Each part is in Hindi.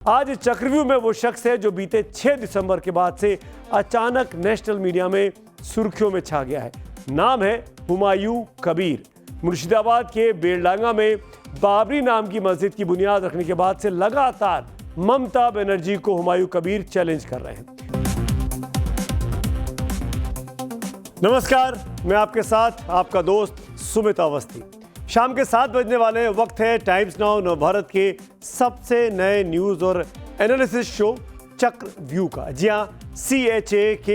आज चक्रव्यूह में वो शख्स है जो बीते 6 दिसंबर के बाद से अचानक नेशनल मीडिया में सुर्खियों में छा गया है। नाम है हुमायूं कबीर। मुर्शिदाबाद के बेलडांगा में बाबरी नाम की मस्जिद की बुनियाद रखने के बाद से लगातार ममता बनर्जी को हुमायूं कबीर चैलेंज कर रहे हैं। नमस्कार, मैं आपके साथ आपका दोस्त सुमित अवस्थी। शाम के 7 बजने वाले वक्त है टाइम्स नाउ नवभारत के सबसे नए न्यूज़ और एनालिसिस शो चक्रव्यूह का। जी हाँ, CHAKRAVIEW।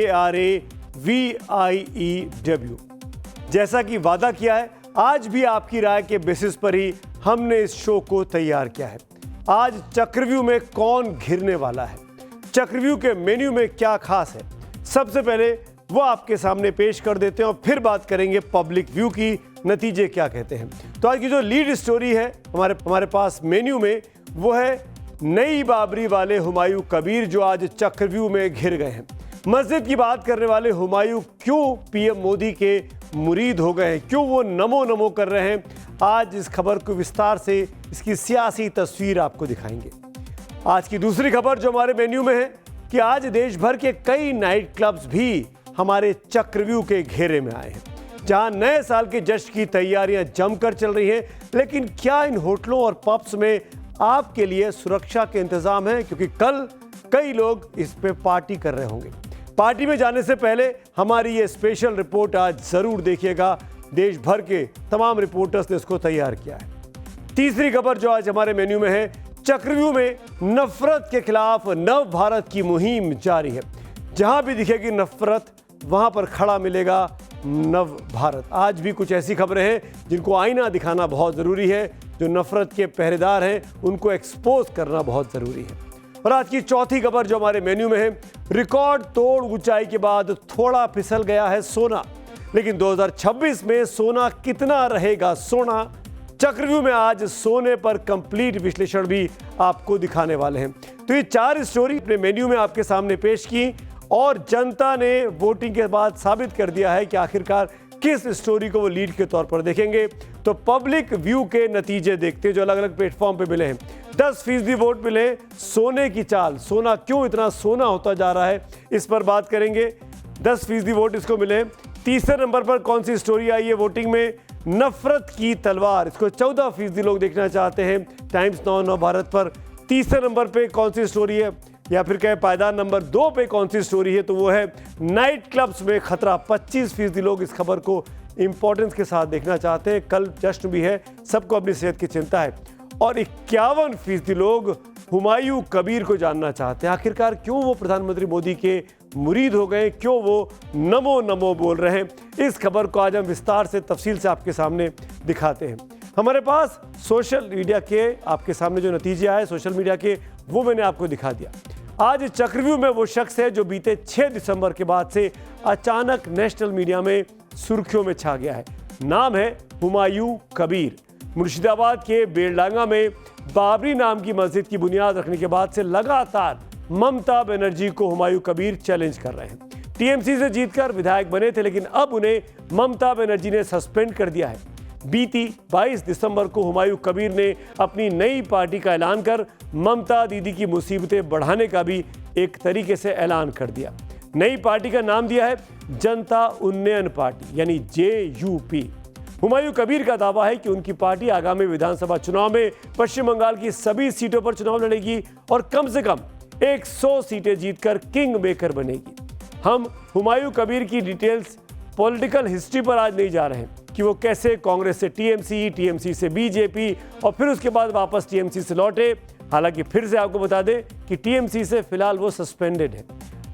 जैसा कि वादा किया है, आज भी आपकी राय के बेसिस पर ही हमने इस शो को तैयार किया है। आज चक्रव्यूह में कौन घिरने वाला है, चक्रव्यूह के मेन्यू में क्या खास है, सबसे पहले वो आपके सामने पेश कर देते हैं और फिर बात करेंगे पब्लिक व्यू की, नतीजे क्या कहते हैं। तो आज की जो लीड स्टोरी है हमारे पास मेन्यू में, वो है नई बाबरी वाले हुमायूं कबीर जो आज चक्रव्यूह में घिर गए हैं। मस्जिद की बात करने वाले हुमायूं क्यों पीएम मोदी के मुरीद हो गए हैं, क्यों वो नमो नमो कर रहे हैं, आज इस खबर को विस्तार से इसकी सियासी तस्वीर आपको दिखाएंगे। आज की दूसरी खबर जो हमारे मेन्यू में है कि आज देश भर के कई नाइट क्लब्स भी हमारे चक्रव्यूह के घेरे में आए हैं, जहां नए साल के जश्न की तैयारियां जमकर चल रही हैं। लेकिन क्या इन होटलों और पब्स में आपके लिए सुरक्षा के इंतजाम हैं, क्योंकि कल कई लोग इस पे पार्टी कर रहे होंगे। पार्टी में जाने से पहले हमारी ये स्पेशल रिपोर्ट आज जरूर देखिएगा। देश भर के तमाम रिपोर्टर्स ने इसको तैयार किया है। तीसरी खबर जो आज हमारे मेन्यू में है, चक्रव्यूह में नफरत के खिलाफ नव भारत की मुहिम जारी है। जहां भी दिखेगी नफरत, वहां पर खड़ा मिलेगा नव भारत। आज भी कुछ ऐसी खबरें हैं जिनको आईना दिखाना बहुत ज़रूरी है। जो नफरत के पहरेदार हैं उनको एक्सपोज करना बहुत ज़रूरी है। और आज की चौथी खबर जो हमारे मेन्यू में है, रिकॉर्ड तोड़ ऊंचाई के बाद थोड़ा फिसल गया है सोना, लेकिन 2026 में सोना कितना रहेगा सोना। चक्रव्यूह में आज सोने पर कंप्लीट विश्लेषण भी आपको दिखाने वाले हैं। तो ये 4 स्टोरी अपने मेन्यू में आपके सामने पेश की और जनता ने वोटिंग के बाद साबित कर दिया है कि आखिरकार किस स्टोरी को वो लीड के तौर पर देखेंगे। तो पब्लिक व्यू के नतीजे देखते जो अलग अलग प्लेटफॉर्म पे मिले हैं। 10% वोट मिले सोने की चाल, सोना क्यों इतना सोना होता जा रहा है, इस पर बात करेंगे। 10% वोट इसको मिले। तीसरे नंबर पर कौन सी स्टोरी आई है वोटिंग में, नफरत की तलवार, इसको 14% लोग देखना चाहते हैं टाइम्स नाउ नवभारत पर। तीसरे नंबर पे कौन सी स्टोरी है, या फिर कहें पायदान नंबर 2 पे कौन सी स्टोरी है, तो वो है नाइट क्लब्स में खतरा। 25% लोग इस खबर को इंपॉर्टेंस के साथ देखना चाहते हैं। कल जश्न भी है, सबको अपनी सेहत की चिंता है। और 51% लोग हुमायूं कबीर को जानना चाहते हैं, आखिरकार क्यों वो प्रधानमंत्री मोदी के मुरीद हो गए, क्यों वो नमो नमो बोल रहे हैं। इस खबर को आज हम विस्तार से तफसील से आपके सामने दिखाते हैं। हमारे पास सोशल मीडिया के आपके सामने जो नतीजे आए सोशल मीडिया के, वो मैंने आपको दिखा दिया। आज चक्रव्यूह में वो शख्स है जो बीते 6 दिसंबर के बाद से अचानक नेशनल मीडिया में सुर्खियों में छा गया है। नाम है हुमायूं कबीर। मुर्शिदाबाद के बेलडांगा में बाबरी नाम की मस्जिद की बुनियाद रखने के बाद से लगातार ममता बनर्जी को हुमायूं कबीर चैलेंज कर रहे हैं। टीएमसी से जीतकर विधायक बने थे, लेकिन अब उन्हें ममता बनर्जी ने सस्पेंड कर दिया है। बीती 22 दिसंबर को हुमायूं कबीर ने अपनी नई पार्टी का ऐलान कर ममता दीदी की मुसीबतें बढ़ाने का भी एक तरीके से ऐलान कर दिया। नई पार्टी का नाम दिया है जनता उन्नयन पार्टी, यानी JUP। हुमायूं कबीर का दावा है कि उनकी पार्टी आगामी विधानसभा चुनाव में पश्चिम बंगाल की सभी सीटों पर चुनाव लड़ेगी और कम से कम 100 सीटें जीतकर किंग मेकर बनेगी। हम हुमायूं कबीर की डिटेल्स, पॉलिटिकल हिस्ट्री पर आज नहीं जा रहे हैं कि वो कैसे कांग्रेस से TMC से BJP और फिर उसके बाद वापस TMC से लौटे। हालांकि फिर से आपको बता दें कि TMC से फिलहाल वो सस्पेंडेड है।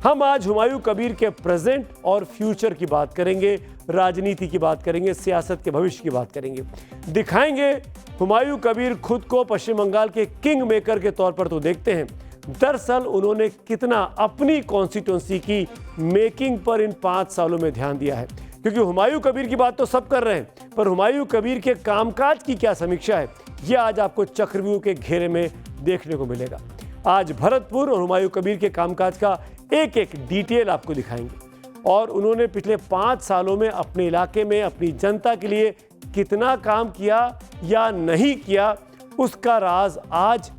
हम आज हुमायूं कबीर के प्रेजेंट और फ्यूचर की बात करेंगे, राजनीति की बात करेंगे, सियासत के भविष्य की बात करेंगे। दिखाएंगे हुमायूं कबीर खुद को पश्चिम बंगाल के किंग मेकर के तौर पर तो देखते हैं, दरअसल उन्होंने कितना अपनी कॉन्स्टिट्यूंसी की मेकिंग पर इन 5 सालों में ध्यान दिया है। क्योंकि हुमायूं कबीर की बात तो सब कर रहे हैं, पर हुमायूं कबीर के कामकाज की क्या समीक्षा है, यह आज आपको चक्रव्यूह के घेरे में देखने को मिलेगा। आज भरतपुर और हुमायूं कबीर के कामकाज का एक एक डिटेल आपको दिखाएंगे और उन्होंने पिछले 5 सालों में अपने इलाके में अपनी जनता के लिए कितना काम किया या नहीं किया, उसका राज आज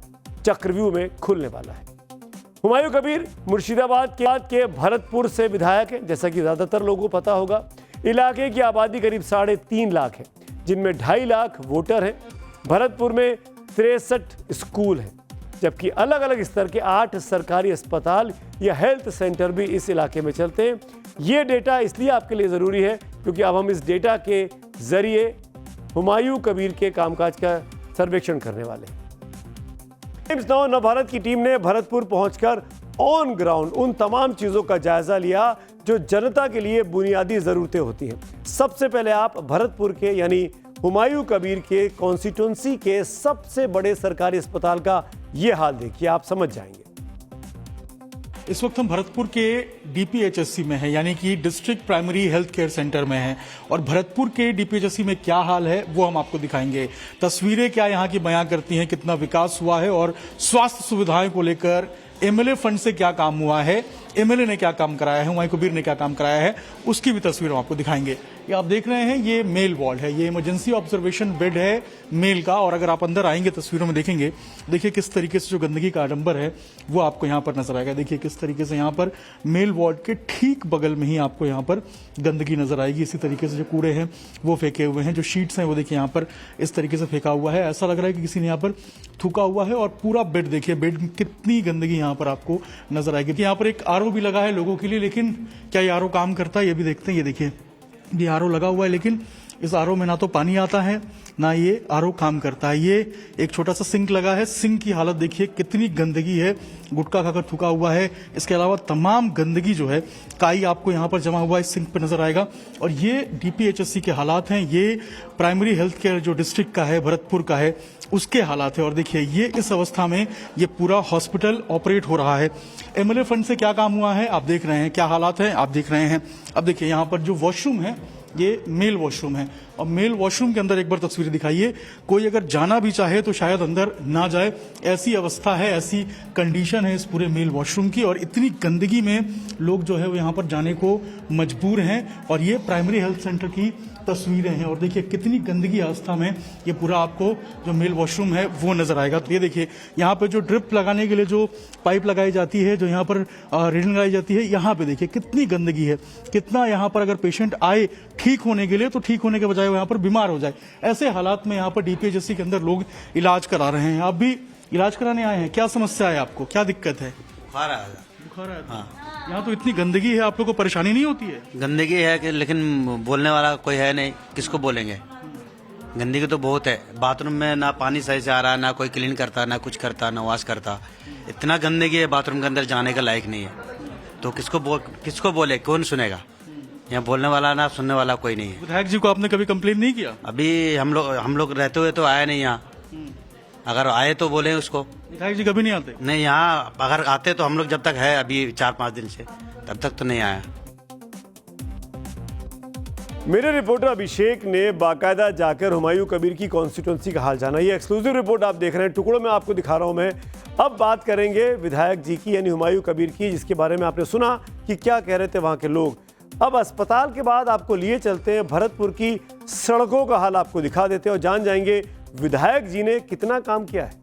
चक्रव्यूह में खुलने वाला है। हुमायूं कबीर मुर्शिदाबाद के भरतपुर से विधायक हैं। जैसा कि ज़्यादातर लोगों को पता होगा, इलाके की आबादी करीब 3.5 लाख है, जिनमें 2.5 लाख वोटर हैं। भरतपुर में 63 स्कूल हैं, जबकि अलग अलग स्तर के 8 सरकारी अस्पताल या हेल्थ सेंटर भी इस इलाके में चलते हैं। ये डेटा इसलिए आपके लिए ज़रूरी है क्योंकि अब हम इस डेटा के ज़रिए हुमायूं कबीर के कामकाज का सर्वेक्षण करने वाले हैं। टाइम्स नाउ नवभारत की टीम ने भरतपुर पहुंचकर ऑन ग्राउंड उन तमाम चीज़ों का जायजा लिया जो जनता के लिए बुनियादी ज़रूरतें होती हैं। सबसे पहले आप भरतपुर के यानी हुमायूं कबीर के कॉन्स्टिट्यूंसी के सबसे बड़े सरकारी अस्पताल का ये हाल देखिए, आप समझ जाएंगे। इस वक्त हम भरतपुर के डीपीएचएससी में हैं, यानी कि district primary health care centre में हैं, और भरतपुर के डीपीएचएससी में क्या हाल है वो हम आपको दिखाएंगे। तस्वीरें क्या यहाँ की बयां करती हैं, कितना विकास हुआ है और स्वास्थ्य सुविधाएं को लेकर एमएलए फंड से क्या काम हुआ है, एमएलए ने क्या काम कराया है, हुमायूं कबीर ने क्या काम कराया है, उसकी भी तस्वीर हम आपको दिखाएंगे। ये आप देख रहे हैं, ये मेल वार्ड है, ये इमरजेंसी ऑब्जर्वेशन बेड है मेल का। और अगर आप अंदर आएंगे तस्वीरों में देखेंगे, देखिए किस तरीके से जो गंदगी का आडंबर है वो आपको यहाँ पर नजर आएगा। देखिए किस तरीके से यहाँ पर मेल वार्ड के ठीक बगल में ही आपको यहाँ पर गंदगी नजर आएगी। इसी तरीके से जो कूड़े हैं वो फेंके हुए हैं, जो शीट्स हैं वो देखिए यहाँ पर इस तरीके से फेंका हुआ है। ऐसा लग रहा है कि किसी ने यहाँ पर थूका हुआ है। और पूरा बेड देखिए, बेड में कितनी गंदगी यहाँ पर आपको नजर आएगी। यहाँ पर एक आरओ भी लगा है लोगों के लिए, लेकिन क्या ये आरओ काम करता है ये भी देखते हैं। ये देखिए, ये आरओ लगा हुआ है, लेकिन इस आरओ में ना तो पानी आता है ना ये आरओ काम करता है। ये एक छोटा सा सिंक लगा है, सिंक की हालत देखिए कितनी गंदगी है, गुटखा खाकर थूका हुआ है। इसके अलावा तमाम गंदगी जो है, काई आपको यहाँ पर जमा हुआ इस सिंक पर नजर आएगा। और ये डीपीएचएससी के हालात हैं, ये प्राइमरी हेल्थ केयर जो डिस्ट्रिक्ट का है, भरतपुर का है, उसके हालात है। और देखिए ये इस अवस्था में ये पूरा हॉस्पिटल ऑपरेट हो रहा है। एमएलए फंड से क्या काम हुआ है आप देख रहे हैं, क्या हालात है आप देख रहे हैं। अब देखिए यहाँ पर जो वॉशरूम है ये मेल वॉशरूम है, और मेल वॉशरूम के अंदर एक बार तस्वीर दिखाइए। कोई अगर जाना भी चाहे तो शायद अंदर ना जाए, ऐसी अवस्था है, ऐसी कंडीशन है इस पूरे मेल वॉशरूम की। और इतनी गंदगी में लोग जो है वो यहाँ पर जाने को मजबूर हैं। और ये प्राइमरी हेल्थ सेंटर की तस्वीरें हैं, और देखिए कितनी गंदगी अवस्था में ये पूरा आपको जो मेल वॉशरूम है वो नजर आएगा। तो ये देखिए यहाँ पे जो ड्रिप लगाने के लिए जो पाइप लगाई जाती है, जो यहाँ पर रीडिंग लगाई जाती है, यहाँ पे देखिए कितनी गंदगी है, कितना यहाँ पर अगर पेशेंट आए ठीक होने के लिए तो ठीक होने के बजाय वो यहाँ पर बीमार हो जाए। ऐसे हालात में यहाँ पर डीपीएचएससी के अंदर लोग इलाज करा रहे हैं। आप भी इलाज कराने आए हैं, क्या समस्या है आपको, क्या दिक्कत है? बुखार आया। हाँ। यहाँ तो इतनी गंदगी है, आप लोग को परेशानी नहीं होती है? गंदगी है कि लेकिन बोलने वाला कोई है नहीं, किसको बोलेंगे। गंदगी तो बहुत है, बाथरूम में ना पानी सही से आ रहा, ना कोई क्लीन करता, ना कुछ करता, ना वॉश करता। इतना गंदगी है, बाथरूम के अंदर जाने का लायक नहीं है। तो किसको बोले, कौन सुनेगा? यहाँ बोलने वाला ना सुनने वाला कोई नहीं है। विधायक जी को आपने कभी कंप्लेन नहीं किया? अभी हम लोग रहते हुए तो आया नहीं यहाँ। अगर आए तो बोले उसको। विधायक जी कभी नहीं आते? नहीं, यहाँ अगर आते तो हम लोग जब तक है अभी 4-5 दिन से, तब तक तो नहीं आया। मेरे रिपोर्टर अभिषेक ने बाकायदा जाकर हुमायूं कबीर की कॉन्स्टिट्यूंसी का हाल जाना। ये एक्सक्लूसिव रिपोर्ट आप देख रहे हैं, टुकड़ों में आपको दिखा रहा हूं मैं। अब बात करेंगे विधायक जी की यानी हुमायूं कबीर की, जिसके बारे में आपने सुना कि क्या कह रहे थे वहां के लोग। अब अस्पताल के बाद आपको लिए चलते हैं भरतपुर की सड़कों का हाल आपको दिखा देते हैं और जान जाएंगे विधायक जी ने कितना काम किया है।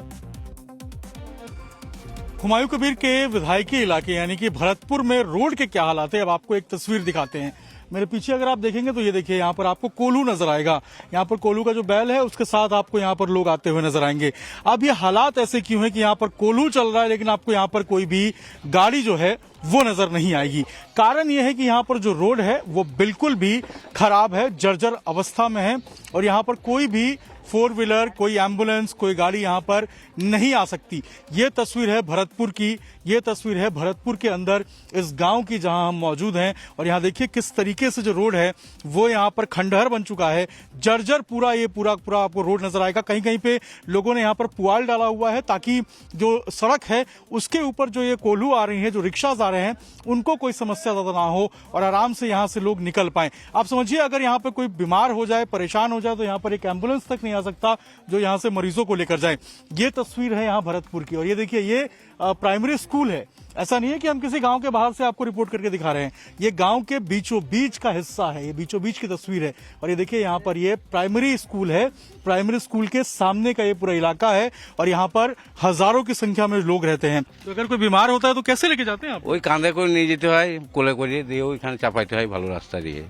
हुमायूं कबीर के विधायकी इलाके यानी कि भरतपुर में रोड के क्या हालात है, अब आपको एक तस्वीर दिखाते हैं। मेरे पीछे अगर आप देखेंगे तो ये देखिए यहाँ पर आपको कोल्हू नजर आएगा। यहाँ पर कोल्हू का जो बैल है उसके साथ आपको यहाँ पर लोग आते हुए नजर आएंगे। अब ये हालात ऐसे क्यों है कि यहाँ पर कोल्हू चल रहा है लेकिन आपको यहाँ पर कोई भी गाड़ी जो है वो नजर नहीं आएगी। कारण यह है कि यहाँ पर जो रोड है वो बिल्कुल भी खराब है, जर्जर अवस्था में है, और यहाँ पर कोई भी 4 व्हीलर, कोई एम्बुलेंस, कोई गाड़ी यहाँ पर नहीं आ सकती। ये तस्वीर है भरतपुर की, ये तस्वीर है भरतपुर के अंदर इस गांव की जहां हम मौजूद हैं। और यहाँ देखिए किस तरीके से जो रोड है वो यहाँ पर खंडहर बन चुका है, जर्जर पूरा आपको रोड नजर आएगा। कहीं कहीं पे लोगों ने यहाँ पर पुआल डाला हुआ है ताकि जो सड़क है उसके ऊपर जो ये कोल्हू आ रही है, जो रिक्शाज आ रहे हैं, उनको कोई समस्या ज्यादा ना हो और आराम से यहाँ से लोग निकल पाए। आप समझिए अगर यहाँ पर कोई बीमार हो जाए, परेशान हो जाए, तो यहाँ पर एक एम्बुलेंस तक नहीं आ सकता जो यहाँ से मरीजों को लेकर जाए। ये तस्वीर है यहाँ भरतपुर की। और ये देखिए ये प्राइमरी स्कूल है, ऐसा नहीं है कि हम किसी गांव के बाहर से आपको रिपोर्ट करके दिखा रहे हैं, ये गांव के बीचों बीच का हिस्सा है, ये बीचों बीच की तस्वीर है। और ये देखिए यहाँ पर ये प्राइमरी स्कूल है, प्राइमरी स्कूल के सामने का ये पूरा इलाका है और यहाँ पर हजारों की संख्या में लोग रहते हैं। तो अगर कोई बीमार होता है तो कैसे लेके जाते हैं आप? ওই কাঁধে করে নিয়ে যেতে হয়, কোলে করে দিয়ে ওইখানে চাপাইতে হয় ভালো রাস্তা দিয়ে।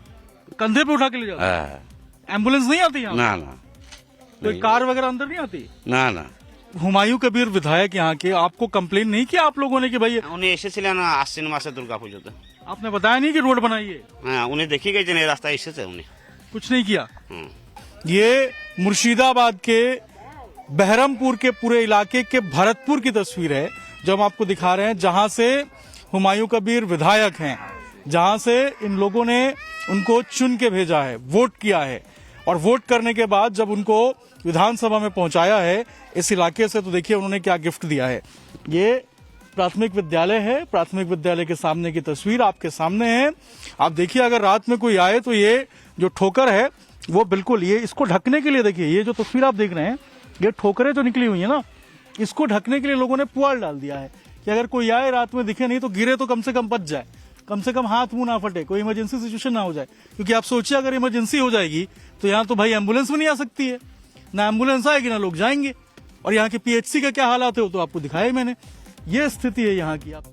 कंधे पे उठा के ले जाते हैं? হ্যাঁ। एम्बुलेंस नहीं आती यहाँ? না না कोई कार वगैरह अंदर नहीं आती? না না। हुमायूं कबीर विधायक यहाँ के, आपको कंप्लेन नहीं किया आप लोगों ने कि भाई উনি এসেছিলেন আশ্বিন মাসে দুর্গাপুজোতে। आपने बताया नहीं कि रोड बनाइए? হ্যাঁ উনি দেখে গেছেন এই রাস্তায় এসেছে উনি। कुछ नहीं किया। হুম। ये मुर्शिदाबाद के बहरमपुर के पूरे इलाके के भरतपुर की तस्वीर है जो हम आपको दिखा रहे हैं, जहां से हुमायूं कबीर विधायक हैं, जहां से इन लोगों ने उनको चुन के भेजा है, वोट किया है और वोट करने के बाद जब उनको विधानसभा में पहुंचाया है इस इलाके से, तो देखिए उन्होंने क्या गिफ्ट दिया है। ये प्राथमिक विद्यालय है, प्राथमिक विद्यालय के सामने की तस्वीर आपके सामने है। आप देखिए अगर रात में कोई आए तो ये जो ठोकर है वो बिल्कुल, ये इसको ढकने के लिए देखिए ये जो तस्वीर आप देख रहे हैं, ये ठोकरें जो निकली हुई है ना, इसको ढकने के लिए लोगों ने पुआल डाल दिया है कि अगर कोई आए रात में दिखे नहीं तो गिरे तो कम से कम बच जाए, कम से कम हाथ मुंह ना फटे, कोई इमरजेंसी सिचुएशन ना हो जाए। क्योंकि आप सोचिए अगर इमरजेंसी हो जाएगी तो यहाँ तो भाई एम्बुलेंस भी नहीं आ सकती है, ना एम्बुलेंस आएगी ना लोग जाएंगे। और यहाँ के पीएचसी का क्या हालात है वो तो आपको दिखाया मैंने, ये स्थिति है यहाँ की। आप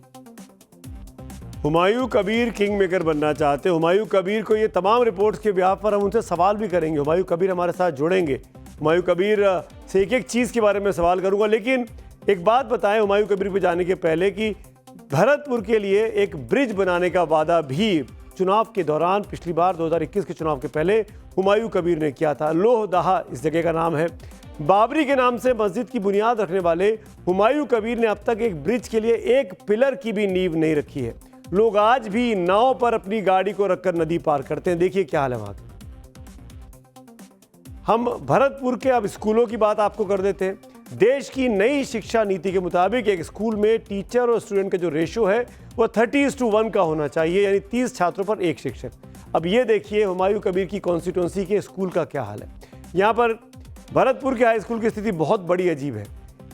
हुमायूं कबीर किंग मेकर बनना चाहते हैं। हुमायूं कबीर को ये तमाम रिपोर्ट्स के ब्याह पर हम उनसे सवाल भी करेंगे। हुमायूं कबीर हमारे साथ जुड़ेंगे, हुमायूं कबीर से एक एक चीज़ के बारे में सवाल करूंगा। लेकिन एक बात बताएं हुमायूं कबीर पे जाने के पहले कि भरतपुर के लिए एक ब्रिज बनाने का वादा भी चुनाव के दौरान, पिछली बार 2021 के चुनाव के पहले हुमायूं कबीर ने किया था। लोहदहा इस जगह का नाम है। बाबरी के नाम से मस्जिद की बुनियाद रखने वाले हुमायूं कबीर ने अब तक एक ब्रिज के लिए एक पिलर की भी नींव नहीं रखी है। लोग आज भी नाव पर अपनी गाड़ी को रखकर नदी पार करते हैं। देखिए क्या हाल है वहां का। हम भरतपुर के अब स्कूलों की बात आपको कर देते हैं। देश की नई शिक्षा नीति के मुताबिक एक स्कूल में टीचर और स्टूडेंट का जो रेशो है वो 30:1 का होना चाहिए, यानी 30 छात्रों पर एक शिक्षक। अब ये देखिए हुमायूं कबीर की कॉन्स्टिट्यूंसी के स्कूल का क्या हाल है। यहाँ पर भरतपुर के हाई स्कूल की स्थिति बहुत बड़ी अजीब है।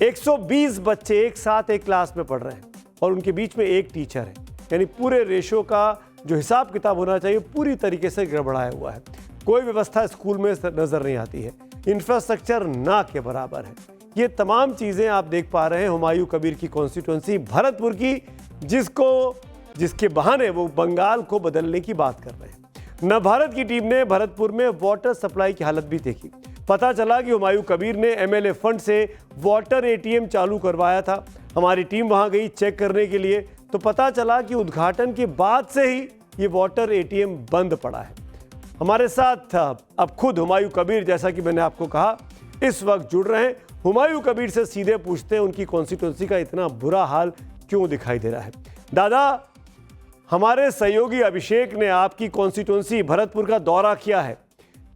120 बच्चे एक साथ एक क्लास में पढ़ रहे हैं और उनके बीच में एक टीचर है, यानी पूरे रेशो का जो हिसाब किताब होना चाहिए पूरी तरीके से गड़बड़ाया हुआ है। कोई व्यवस्था स्कूल में नजर नहीं आती है, इंफ्रास्ट्रक्चर ना के बराबर है। ये तमाम चीज़ें आप देख पा रहे हैं हुमायूं कबीर की कॉन्स्टिट्यूंसी भरतपुर की, जिसके बहाने वो बंगाल को बदलने की बात कर रहे हैं। नवभारत की टीम ने भरतपुर में वाटर सप्लाई की हालत भी देखी। पता चला कि हुमायूं कबीर ने एमएलए फंड से वाटर एटीएम चालू करवाया था। हमारी टीम वहां गई चेक करने के लिए, तो पता चला कि उद्घाटन के बाद से ही ये वाटर एटीएम बंद पड़ा है। हमारे साथ अब खुद हुमायूं कबीर, जैसा कि मैंने आपको कहा, इस वक्त जुड़ रहे हैं। हुमायूं कबीर से सीधे पूछते हैं उनकी कॉन्स्टिट्यूंसी का इतना बुरा हाल क्यों दिखाई दे रहा है। दादा, हमारे सहयोगी अभिषेक ने आपकी कॉन्स्टिट्यूंसी भरतपुर का दौरा किया है।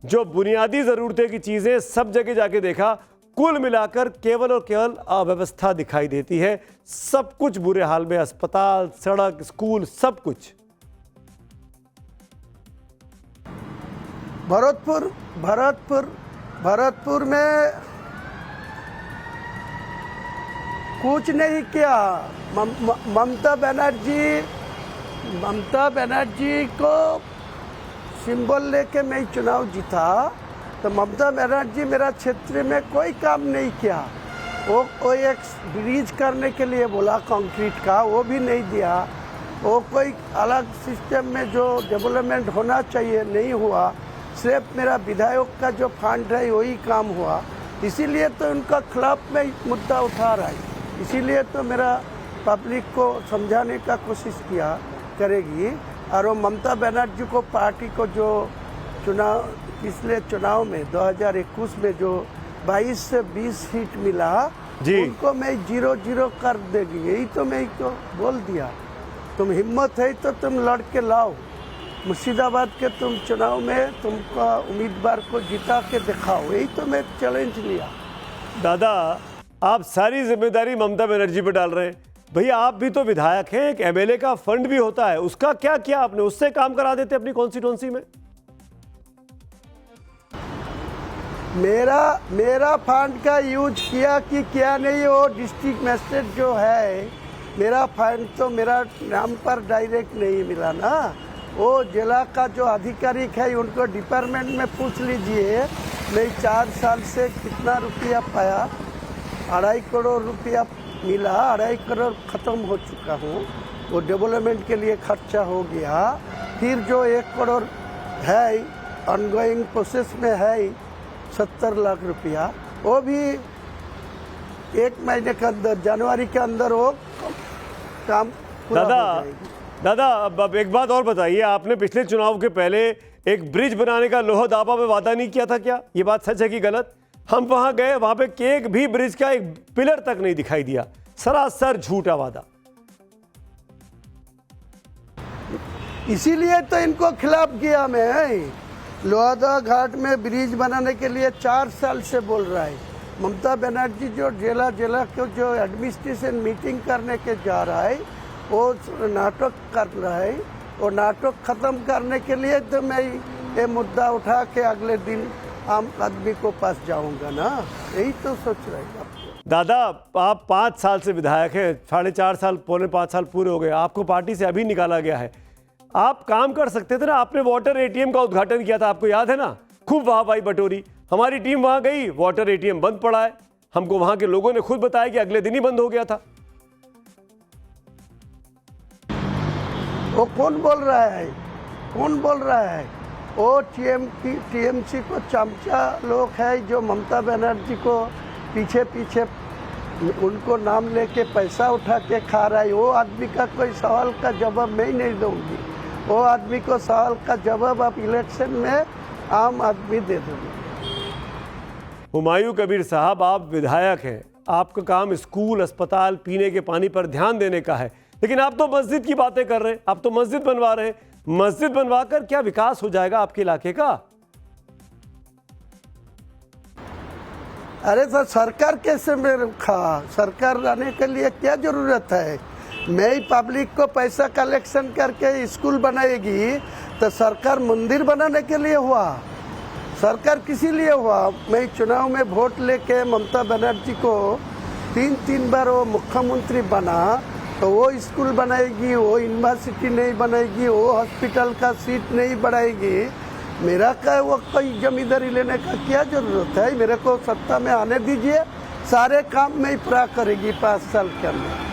जो बुनियादी ज़रूरतें की चीज़ें सब जगह जाके देखा, कुल मिलाकर केवल और केवल अव्यवस्था दिखाई देती है। सब कुछ बुरे हाल में, अस्पताल, सड़क, स्कूल, सब कुछ। भरतपुर में कुछ नहीं किया। ममता बनर्जी को सिंबल लेके मैं चुनाव जीता, तो ममता बनर्जी मेरा क्षेत्र में कोई काम नहीं किया। वो एक ब्रिज करने के लिए बोला कंक्रीट का, वो भी नहीं दिया। वो कोई अलग सिस्टम में जो डेवलपमेंट होना चाहिए नहीं हुआ। सिर्फ मेरा विधायक का जो फंड है वही काम हुआ। इसीलिए तो उनका खिलाफ में मुद्दा उठा रहा है। इसीलिए तो मेरा पब्लिक को समझाने का कोशिश किया करेगी। और वो ममता बनर्जी को पार्टी को जो पिछले चुनाव में 2021 में जो 22 से 20 सीट मिला, उनको मैं 0-0 कर देगी। यही तो मैं तो बोल दिया। तुम हिम्मत है तो तुम लड़ के लाओ। मुर्शिदाबाद के तुम चुनाव में तुमका उम्मीदवार को जिता के दिखाओ। यही तो मैं चैलेंज लिया। दादा, आप सारी जिम्मेदारी ममता बनर्जी पर डाल रहे हैं। भैया आप भी तो विधायक हैं, एक एमएलए का फंड भी होता है, उसका क्या किया आपने? उससे काम करा देते अपनी कॉन्स्टिट्यूंसी में। मेरा फंड का यूज किया कि क्या नहीं, वो डिस्ट्रिक्ट मजिस्ट्रेट जो है मेरा फाइन तो मेरा नाम पर डायरेक्ट नहीं मिला ना। वो जिला का जो अधिकारिक है उनको डिपार्टमेंट में पूछ लीजिए। मैं 4 साल से कितना रुपया पाया, 2.5 करोड़ रुपया मिला, 2.5 करोड़ ख़त्म हो चुका हूँ। वो डेवलपमेंट के लिए खर्चा हो गया। फिर जो 1 करोड़ है ऑनगोइंग प्रोसेस में है 70 लाख रुपया, वो भी 1 महीने के अंदर, जनवरी के अंदर वो काम पूरा हो जाएगी। दादा अब एक बात और बताइए, आपने पिछले चुनाव के पहले एक ब्रिज बनाने का लोहा दापा में वादा नहीं किया था क्या? ये बात सच है कि गलत? हम वहां गए, वहां पे एक भी ब्रिज का एक पिलर तक नहीं दिखाई दिया, सरासर झूठा वादा। इसीलिए तो इनको खिलाफ किया मैं। लोहादा घाट में ब्रिज बनाने के लिए 4 साल से बोल रहा है। ममता बनर्जी जो जिला को जो एडमिनिस्ट्रेशन मीटिंग करने के जा रहा है, वो नाटक कर रहा है। वो नाटक खत्म करने के लिए तो मैं ये मुद्दा उठा के अगले दिन आम आदमी को पास जाऊंगा ना, यही तो सोच रहे हैं। दादा आप 5 साल से विधायक हैं, 4.5 साल, पौने 5 साल पूरे हो गए, आपको पार्टी से अभी निकाला गया है। आप काम कर सकते थे ना। आपने वाटर एटीएम का उद्घाटन किया था, आपको याद है ना? खूब वाहवाही बटोरी। हमारी टीम वहां गई, वाटर एटीएम बंद पड़ा है। हमको वहां के लोगों ने खुद बताया कि अगले दिन ही बंद हो गया था। वो कौन बोल रहा है? कौन बोल रहा है? वो टीएमसी को चमचा लोग है जो ममता बनर्जी को पीछे पीछे उनको नाम लेके पैसा उठा के खा रहा है। वो आदमी का कोई सवाल का जवाब मैं नहीं दूंगी। वो आदमी को सवाल का जवाब आप इलेक्शन में आम आदमी दे दूंगी। हुमायूं कबीर साहब, आप विधायक हैं, आपका काम स्कूल, अस्पताल, पीने के पानी पर ध्यान देने का है, लेकिन आप तो मस्जिद की बातें कर रहे हैं। आप तो मस्जिद बनवा रहे हैं। मस्जिद बनवाकर क्या विकास हो जाएगा आपके इलाके का? अरे सर, सरकार कैसे में रखा? सरकार लाने के लिए क्या जरूरत है? मैं ही पब्लिक को पैसा कलेक्शन करके स्कूल बनाएगी तो सरकार मंदिर बनाने के लिए हुआ? सरकार किसी लिए हुआ? मैं चुनाव में वोट लेके ममता बनर्जी को 3 बार वो मुख्यमंत्री बना, तो वो स्कूल बनाएगी, वो यूनिवर्सिटी नहीं बनाएगी, वो हॉस्पिटल का सीट नहीं बढ़ाएगी। मेरा क्या वो कोई जमींदारी लेने का क्या जरूरत है? मेरे को सत्ता में आने दीजिए, सारे काम मैं ही पूरा करेगी 5 साल के अंदर।